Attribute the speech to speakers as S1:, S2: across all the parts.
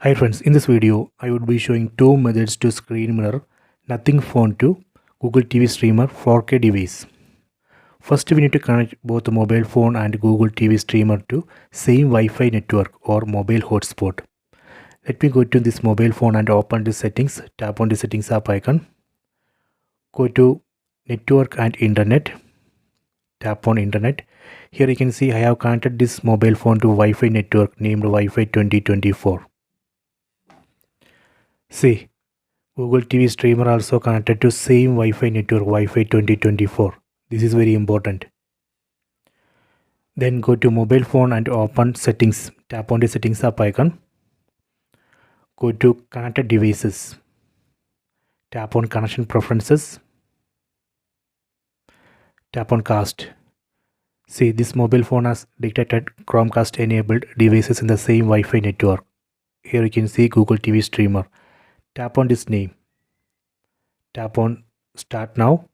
S1: Hi friends, in this video I would be showing two methods to screen mirror nothing phone to Google TV streamer 4K device. First we need to connect both the mobile phone and Google TV streamer to same Wi-Fi network or mobile hotspot. Let me go to this mobile phone and open the settings. Tap on the settings app icon. Go to network and internet. Tap on internet. Here you can see I have connected this mobile phone to Wi-Fi network named Wi-Fi 2024. See, Google TV streamer also connected to same Wi-Fi network Wi-Fi 2024. This is very important. Then go to mobile phone and open settings. Tap on the settings app icon. Go to connected devices. Tap on connection preferences. Tap on cast. See, this mobile phone has detected Chromecast enabled devices in the same Wi-Fi network. Here you can see Google TV streamer. Tap on this name. Tap on start now.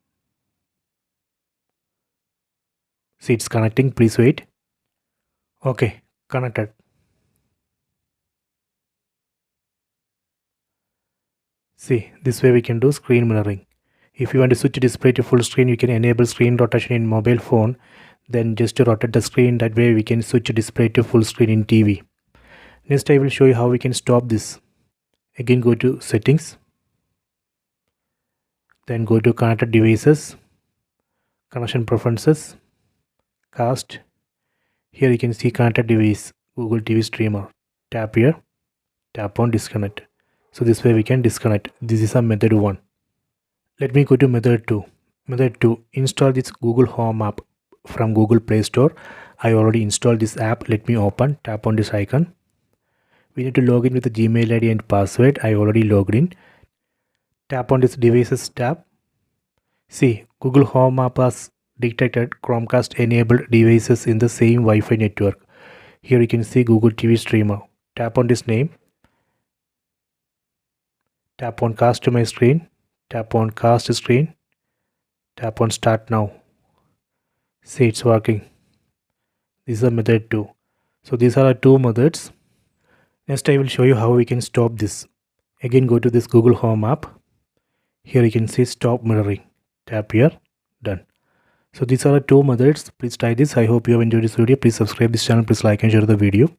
S1: See, it's connecting. Please wait. Okay, connected. See, this way we can do screen mirroring. If you want to switch display to full screen, you can enable screen rotation in mobile phone. Then just to rotate the screen, that way we can switch display to full screen in TV. Next I will show you how we can stop this. Again go to settings. Then go to connected devices, connection preferences, cast. Here you can see connected device, Google TV streamer. Tap here, tap on disconnect. So this way we can disconnect. This is a method 1. Let me go to method 2. Method 2, install this Google Home app from Google Play Store. I already installed this app. Let me open, tap on this icon. We need to log in with the Gmail ID and password. I already logged in. Tap on this devices tab. See, Google Home app has detected Chromecast enabled devices in the same Wi-Fi network. Here you can see Google TV streamer. Tap on this name. Tap on cast to my screen. Tap on cast screen. Tap on start now. See, it's working. This is a method 2. So these are our two methods. Next I will show you how we can stop this. Again go to this Google Home app. Here you can see stop mirroring. Tap here. Done. So these are the two methods. Please try this. I hope you have enjoyed this video. Please subscribe this channel. Please like and share the video.